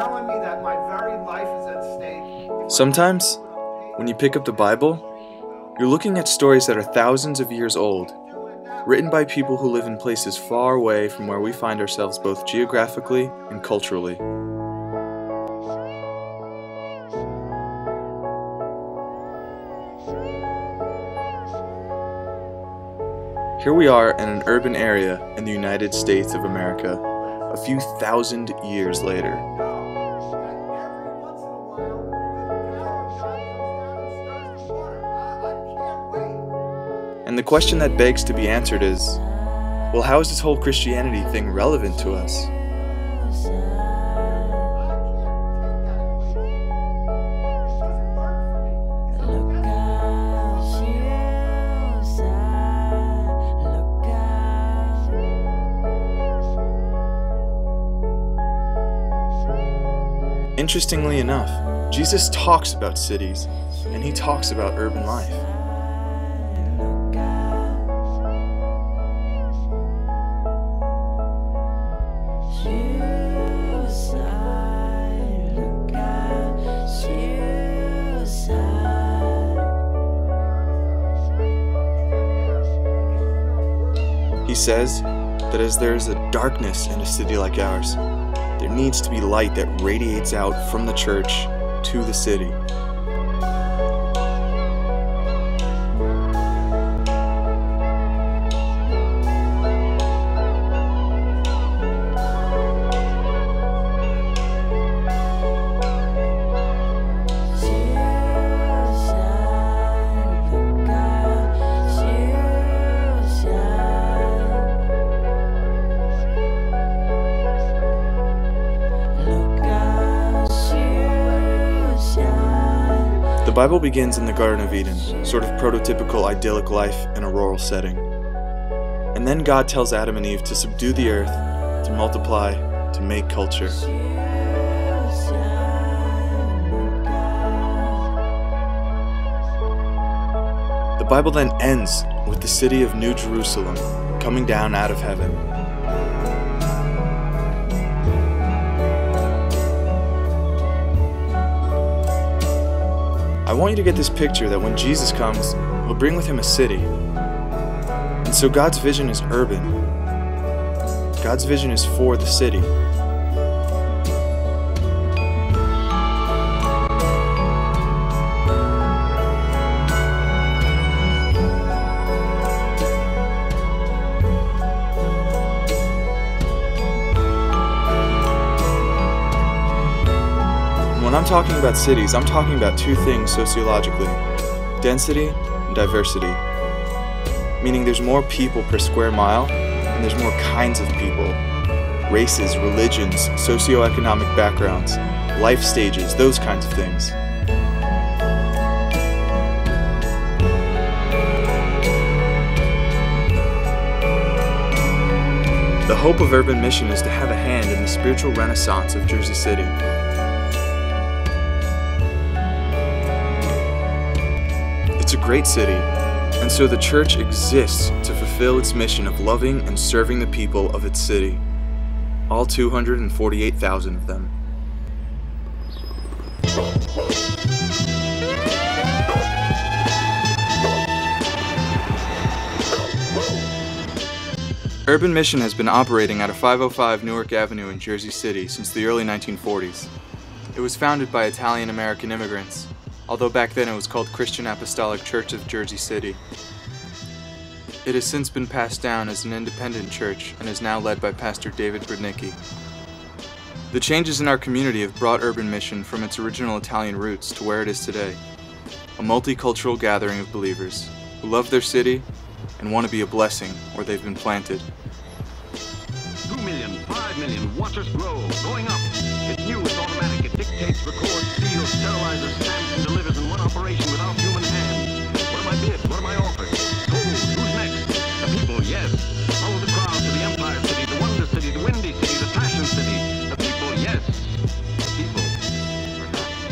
telling me that my very life is at stake. Sometimes, when you pick up the Bible, you're looking at stories that are thousands of years old, written by people who live in places far away from where we find ourselves both geographically and culturally. Here we are in an urban area in the United States of America, a few thousand years later. And the question that begs to be answered is, well, how is this whole Christianity thing relevant to us? Interestingly enough, Jesus talks about cities, and he talks about urban life. He says that as there is a darkness in a city like ours, there needs to be light that radiates out from the church to the city. The Bible begins in the Garden of Eden, sort of prototypical idyllic life in a rural setting. And then God tells Adam and Eve to subdue the earth, to multiply, to make culture. The Bible then ends with the city of New Jerusalem coming down out of heaven. I want you to get this picture that when Jesus comes, he'll bring with him a city. And so God's vision is urban. God's vision is for the city. When I'm talking about cities, I'm talking about two things sociologically: density and diversity. Meaning there's more people per square mile, and there's more kinds of people. Races, religions, socioeconomic backgrounds, life stages, those kinds of things. The hope of Urban Mission is to have a hand in the spiritual renaissance of Jersey City. It's a great city, and so the church exists to fulfill its mission of loving and serving the people of its city, all 248,000 of them. Urban Mission has been operating out of 505 Newark Avenue in Jersey City since the early 1940s. It was founded by Italian-American immigrants, although back then it was called Christian Apostolic Church of Jersey City. It has since been passed down as an independent church and is now led by Pastor David Brudnicki. The changes in our community have brought Urban Mission from its original Italian roots to where it is today, a multicultural gathering of believers who love their city and want to be a blessing where they've been planted. 2 million, 5 million, watch us grow, going up. It's new, it's automatic, it dictates, records, seals, sterilizes, stamps, and delivers in one operation without human hand. What am I bid? What am I offered? Who's next? The people, yes. Follow the crowd to the Empire City, the Wonder City, the Windy City, the Fashion City. The people, yes. The people, perhaps.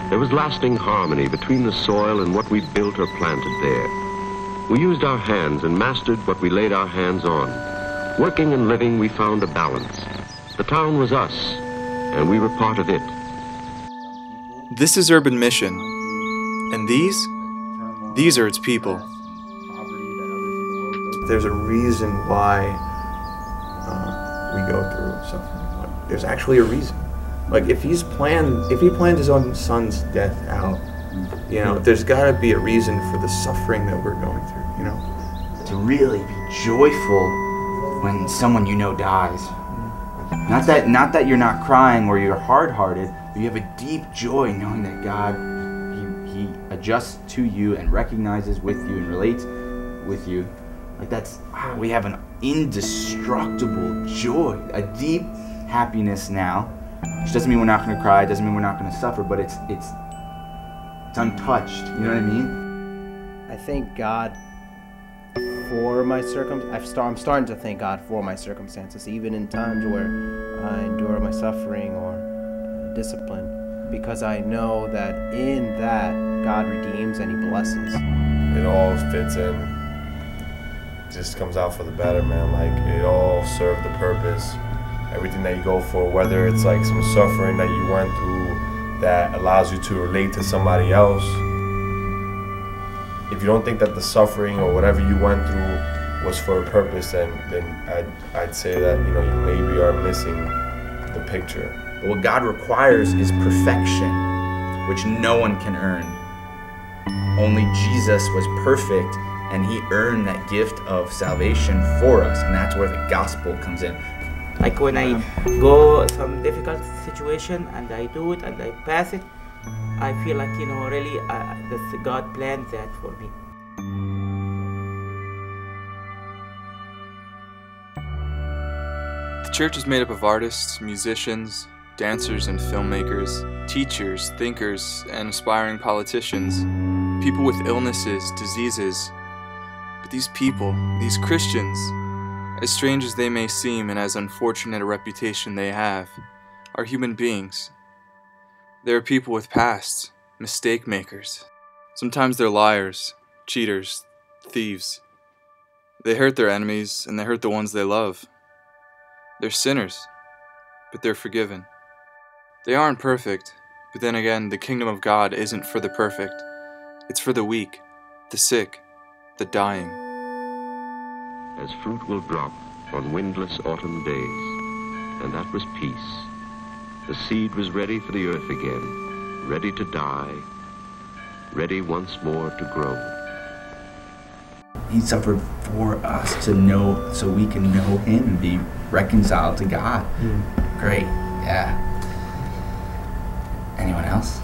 There was lasting harmony between the soil and what we built or planted there. We used our hands and mastered what we laid our hands on. Working and living, we found a balance. The town was us, and we were part of it. This is Urban Mission, and these are its people. There's a reason why we go through suffering. There's actually a reason. Like if he planned his own son's death out, you know, there's got to be a reason for the suffering that we're going through, you know. To really be joyful when someone you know dies. Not that you're not crying or you're hard-hearted, but you have a deep joy knowing that God, he adjusts to you and recognizes with you and relates with you. Like we have an indestructible joy, a deep happiness now. Which doesn't mean we're not going to cry, doesn't mean we're not going to suffer, but it's untouched, you know what I mean? I thank God for my circumstances. I'm starting to thank God for my circumstances, even in times where I endure my suffering or discipline, because I know that in that God redeems and He blesses. It all fits in, just comes out for the better, man. Like it all served the purpose. Everything that you go for, whether it's like some suffering that you went through that allows you to relate to somebody else. If you don't think that the suffering or whatever you went through was for a purpose, then I'd say that, you know, you maybe are missing the picture. But what God requires is perfection, which no one can earn. Only Jesus was perfect, and He earned that gift of salvation for us, and that's where the gospel comes in. Like when I go some difficult situation and I do it and I pass it, I feel like, you know, really that God planned that for me. The church is made up of artists, musicians, dancers and filmmakers, teachers, thinkers, and aspiring politicians, people with illnesses, diseases. But these people, these Christians, as strange as they may seem and as unfortunate a reputation they have, are human beings. They are people with pasts, mistake makers. Sometimes they're liars, cheaters, thieves. They hurt their enemies and they hurt the ones they love. They're sinners, but they're forgiven. They aren't perfect, but then again, the kingdom of God isn't for the perfect. It's for the weak, the sick, the dying. As fruit will drop on windless autumn days, and that was peace. The seed was ready for the earth again, ready to die, ready once more to grow. He suffered for us to know, so we can know Him and be reconciled to God. Great, yeah. Anyone else?